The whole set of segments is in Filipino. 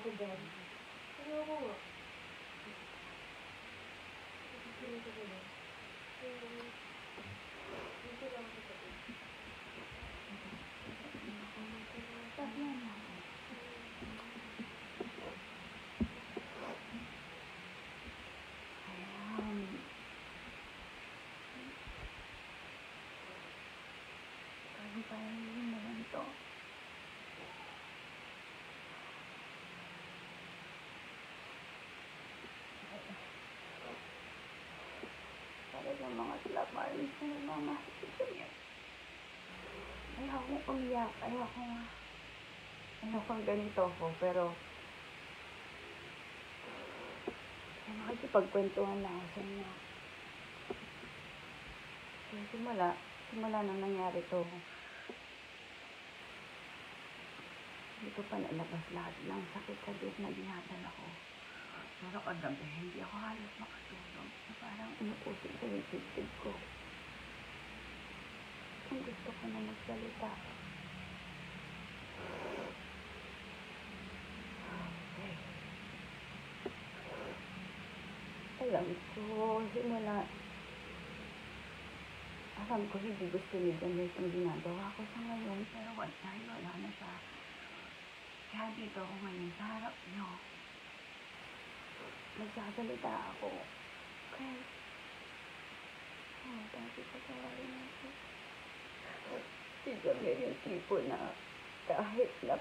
ako dyan. Ayoko nga. Pipilit ako dyan. Dito lang ako sa dito. Tatlo na. Ayan. Pagpapahin mo lang to. Para sa mga slap arms na nagmamahal sa niya. Ayoko umiyak. Ayoko nga. Ayoko ganito ko, pero makikipagkwentuhan na ako sa inyo. So, simula nang nangyari to, hindi ko pa nalabas lahat ng sakit sa dip na dinadal ako. Pero kagabi, hindi ako halos makatulog. Parang inuusok sa yung tip ko. Ang gusto ko na magsalita. Okay. Alam ko hindi gusto ni Daniel itong ginagawa ko sa ngayon, pero wala na siya. Kaya dito ako ngayon sa harap niyo. Nagsasalita ako. Okay. Dati patawarin ako. Si Daniel yung tipo na kahit na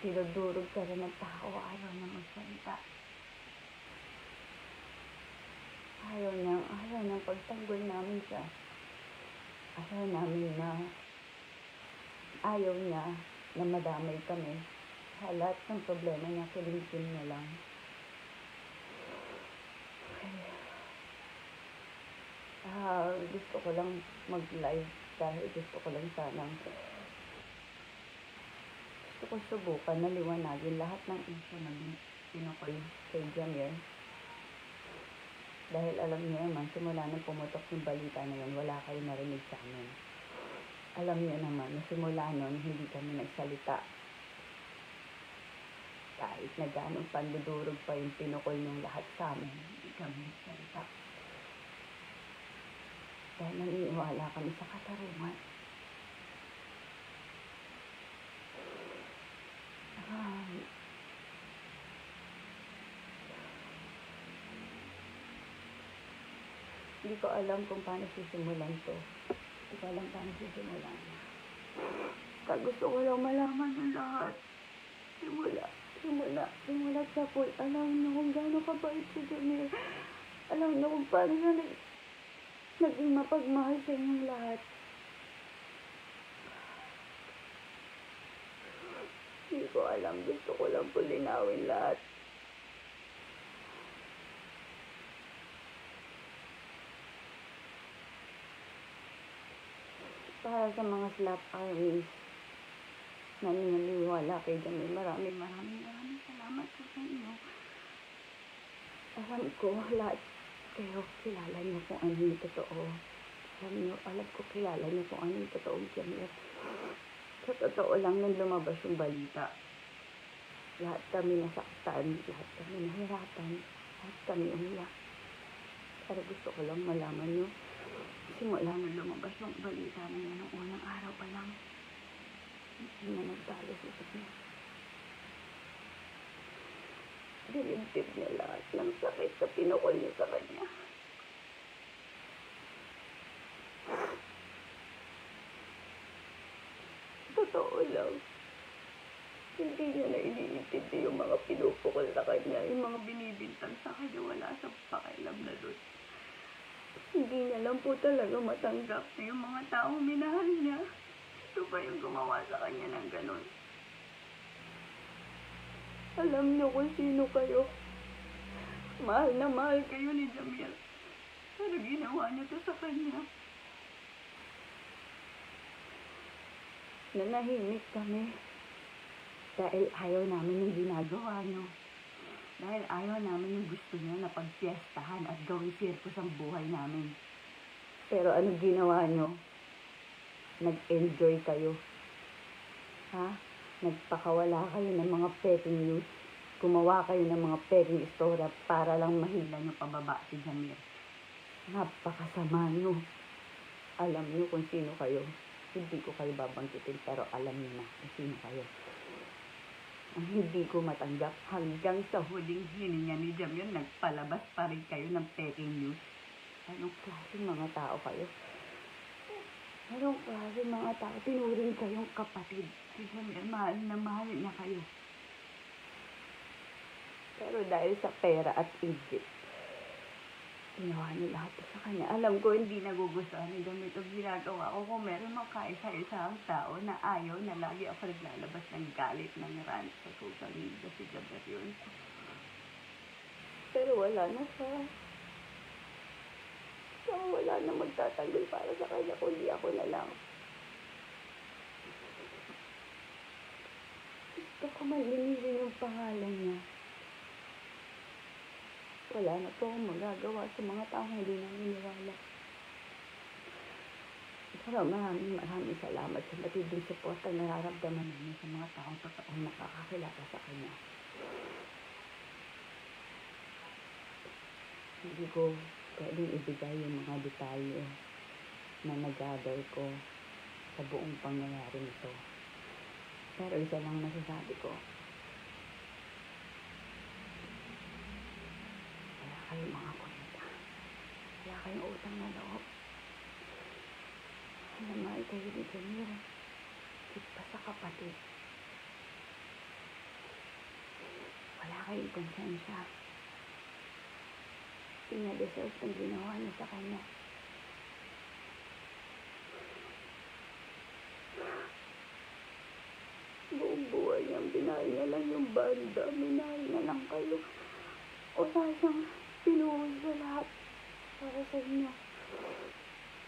tinudurog ka rin ng tao, ayaw na magsalita. Ayaw niyang pagtanggol namin siya. Ayaw niya na madamay kami. Sa lahat ng problema niya, kilimkim niya lang. Gusto ko lang mag-live dahil gusto ko lang sanang subukan na liwanagin lahat ng issue na pinukol kay Jamir. Dahil alam niyo naman, simula nang pumutok yung balita na yun, wala kayo narinig sa amin. Alam niyo naman, na simula nun, hindi kami nagsalita. Kahit na ganong pandudurog pa yung pinukol ng lahat sa amin, hindi kami nagsalita. Dahil naniniwala kami sa katarungan. Hindi ko alam kung paano sisimulan to. Hindi ko alam paano sisimulan. Kaya gusto ko lang malaman ng lahat. Simula sa pool. Alam na kung gaano kabait si Jamir. Alam na kung paano siya naging mapagmahal sa inyong lahat. Hindi ko alam. Gusto ko lang po linawin lahat. Para sa mga slap armies na naniniwala kay Jamil, maraming salamat po sa inyo. Alam ko, lahat kayo kilala niyo kung ano yung totoo. Alam ko kilala niyo kung ano yung totoong Jamil. Sa totoo lang nung lumabas yung balita, lahat kami nasaktan, lahat kami nahirapan, lahat kami umiyak. Pero gusto ko lang malaman niyo, simula nang lumabas yung balita na yan, nung unang araw pa lang, hindi na nagtalo sa sakit. Dinibdib niya lahat ng sakit sa pinukol niya sa kanya. Totoo lang, hindi niya na iniintindi yung mga pinupukol sa kanya, yung mga binibintang sa kanya, wala sa pakialam na doon. Hindi niya lang po talaga matanggap na yung mga taong minahal niya. Ito ba yung gumawa sa kanya ng ganun? Alam niyo kung sino kayo. Mahal na mahal kayo ni Jamil. Pero ginawa niyo to sa kanya. Nanahimik kami. Dahil ayaw namin yung ginagawa niyo. Dahil ayaw namin yung gusto niyo na pagpiestahan at gawing sirkus ang buhay namin. Pero ano ginawa niyo? Nag-enjoy kayo. Ha? Nagpakawala kayo ng mga peking news. Gumawa kayo ng mga peking istorya para lang mahila nyo pababa si Jamir. Napakasama nyo. Alam nyo kung sino kayo. Hindi ko kayo babangkitin pero alam nyo na kung sino kayo. Ang hindi ko matanggap hanggang sa huling hininga ni Jamir, nagpalabas pa rin kayo ng peking news. Anong klaseng mga tao kayo? Anong klaseng mga tao? Tinuring kayong kapatid. Si Jamir, mahal na mahal niya kayo. Pero dahil sa pera at inggit, ginawa niyo lahat sa kanya. Alam ko hindi nagugustuhan ni Jamir ang ginagawa ko. Kung meron mang kaisa-isang tao na ayaw na lagi ako naglalabas ng galit ng rant sa social media, si Jamir yun. Pero wala na siya. So, wala na magtatanggol para sa kanya, kundi ako na lang. Gusto ko malinisin yung pangalan niya. Wala na po akong magagawa sa mga taong hindi naniniwala. Pero maraming salamat sa matinding suporta na nararamdaman namin sa mga taong totoong nakakakilala sa kanya. Hindi ko pwedeng ibigay yung mga detalye na nag-gather ko sa buong pangyayari nito. Pero isa lang masasabi ko. Wala kayong mga kwenta. Wala kayong utang na loob. Namahal kayo ni Jamir. Higit pa sa kapatid. Wala kayong konsensya. Hindi niya deserve ang ginawa niya sa kanya. Buong buhay niyang binahal niya lang yung banda. Minahal na lang kayo. Wala siyang pinuhos sa lahat para sa inyo.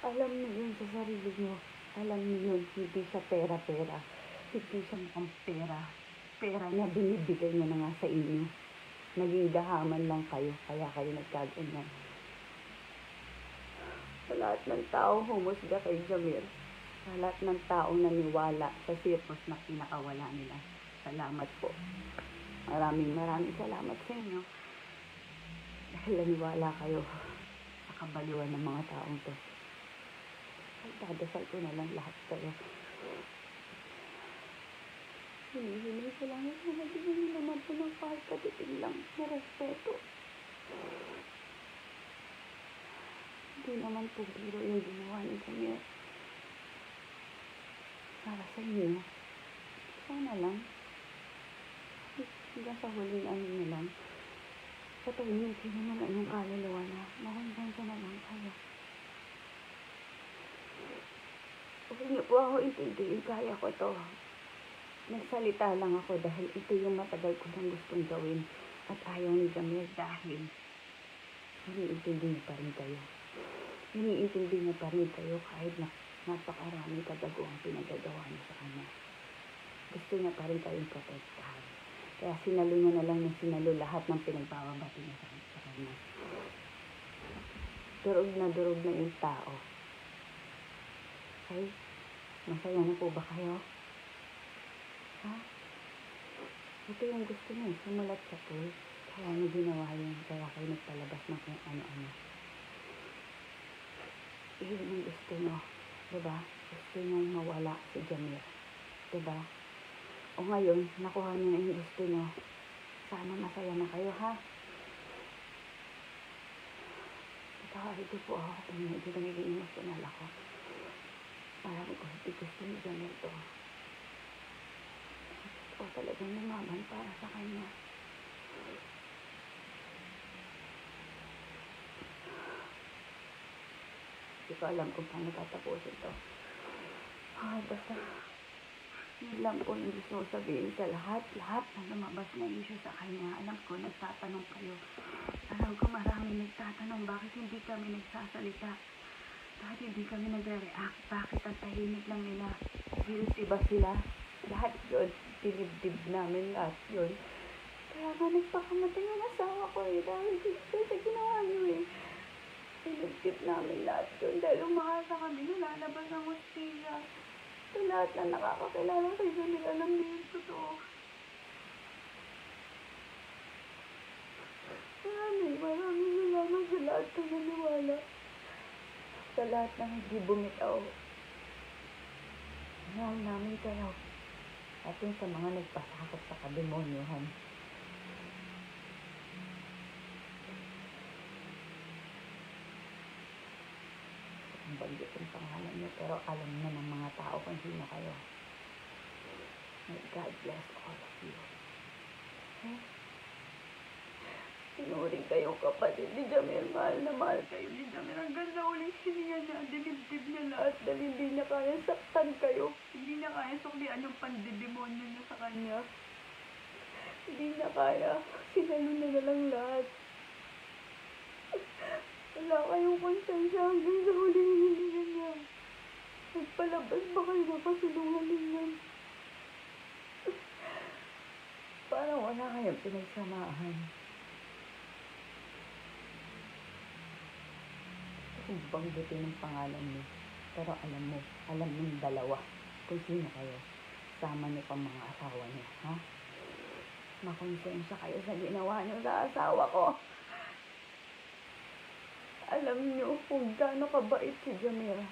Alam niyo yun sa sarili niyo. Alam niyo yun, hindi sa pera-pera. Hindi siya mukhang pera. Pera niya, binibigay niya na nga sa inyo. Naging gahaman lang kayo, kaya kayo nagkaganyan. Sa lahat ng tao, humusga kay Jamir. Sa lahat ng taong naniwala sa sirkos na pinakawala nila. Salamat po. Maraming salamat sa inyo. Dahil naniwala kayo sa kabaliwan ng mga taong to. Dadasal ko na lang lahat kayo. Hinihingi ko lang yung nagiging naman po ng kahit katiting lang na respeto. Hindi naman po biro yung ginawa ni Jamir. Para sa inyo, sana lang, hanggang sa huling ano na lang, patahimikin naman ang inyong kaluluwa na mahanggang na lang kayo. Huwag niyo po ako intindihin, kaya ko to. Nagsalita lang ako dahil ito yung matagal ko nang gustong gawin at ayaw ni Jamir dahil iniintindi niya pa rin kayo. Iniintindi niya pa rin kayo kahit na napakaraming kadaguang pinagagawa niya sa kanya. Gusto niya pa rin kayong protektahan. Kaya sinalo niya na lang ng sinalo lahat ng pinagbababati niya sa kanya. Durog na yung tao. Okay? Masaya na po ba kayo? Ha? Ito yung gusto niya, sumulat sa pool. Kaya niya ginawa yun, kaya kayo nagpalabas ng kung ano-ano. Iyon yung gusto niyo, diba? Gusto niyo mawala si Jamir, diba? O ngayon, nakuha niyo na yung gusto niyo. Sana masaya na kayo, ha? Ito po ako kung medyo nagiging emotional ako. Parang gusto ni Jamir to. O talagang lumaban para sa kanya. Hindi ko alam kung paano tatapusin to. Basta yun lang po yung gusto ko sabihin sa lahat na lumabas na issue sa kanya. Alam ko, nagtatanong kayo. Alam ko maraming nagtatanong bakit hindi kami nagsasalita. Bakit hindi kami nagre-react? Bakit ang tahimik lang nila? Guilty ba sila? Lahat yun. Dinibdib namin lahat yun. Kaya nga nagpakamatay yung asawa ko eh. Dahil gusto sa ginawa niyo eh. Dinibdib namin lahat yun. Dahil umasa kami, lalabas ang hostilya. Ito lahat na nakakakilala kay Jamil, alam niyo yung totoo. Maraming salamat sa lahat ng naniwala. Sa lahat ng hindi bumitaw. Mahal namin kayo. At yun sa mga nagpasakot sa kademonyohan. Ang banggit yung pangalan niyo, pero alam na ng mga tao kung sino kayo. May God bless all of you. Okay? Sinuring kayong kapatid ni Jamil. Mahal na mahal kayo ni Jamil. Hanggang sa uling hininga niya, dinibdib niya lahat dahil hindi niya kaya saktan kayo. Hindi niya kaya suklian yung pandidemonyo niya sa kanya. Hindi niya kaya. Sinalo na lang lahat. Wala kayong konsensya hanggang sa huling hininga niya. Nagpalabas ba kayo na kasinungalingan? Parang wala kayong pinagsamahan. Kung banggitin ng pangalan niyo, pero alam ng dalawa kung sino kayo. Sama niyo pang mga asawa niyo, ha? Makonsensya kayo sa ginawa niyo sa asawa ko. Alam niyo kung gaano kabait si Jamira.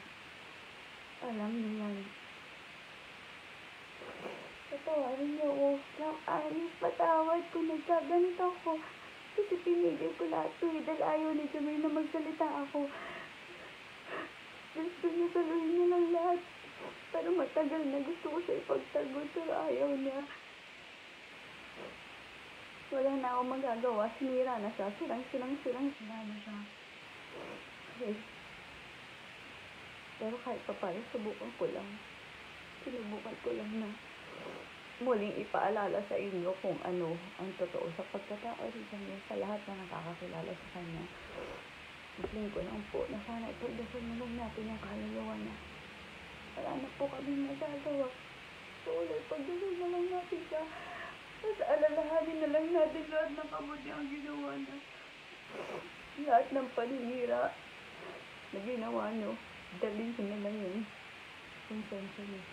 Alam niyo yan. Patawarin niyo ako. Anis, patawad kung nagkaganito ako. Kasi pinili ko lahat to dahil ayaw ni Jamir na magsalita ako. Gusto niya saluhin niya lang lahat. Pero matagal na gusto ko siya ipagtanggol pero ayaw niya. Wala na akong magagawa. Sinira na siya. Sira na siya. Okay. Pero kahit pa paano, subukan ko lang na muling ipaalala sa inyo kung ano ang totoo sa pagkatao ni Jamil sa lahat na nakakakilala sa kanya. Isling ko lang po na sana ipagdasal na lang natin yung kaluluwa niya. Wala na po kami magagawa. So, ipagdasal na lang natin siya. Tapos alalahanin na lang natin lahat ng kabuti ang ginawa niya. Lahat ng paninira na ginawa niyo, dalhin niyo na lang yun. Konsensya niyo.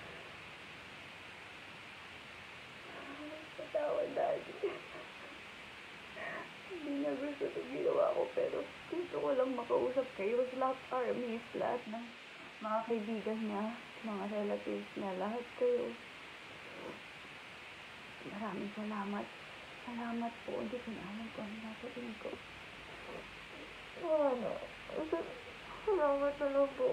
Patawad dati. Hindi na gusto ito ginawa ko, pero gusto ko lang makausap kayo. Lahat armies, lahat ng mga kaibigan niya, mga relatives niya, lahat kayo. Maraming salamat. Salamat po. Hindi ko na alam kung ano nasabihin ko. Salamat na lang po.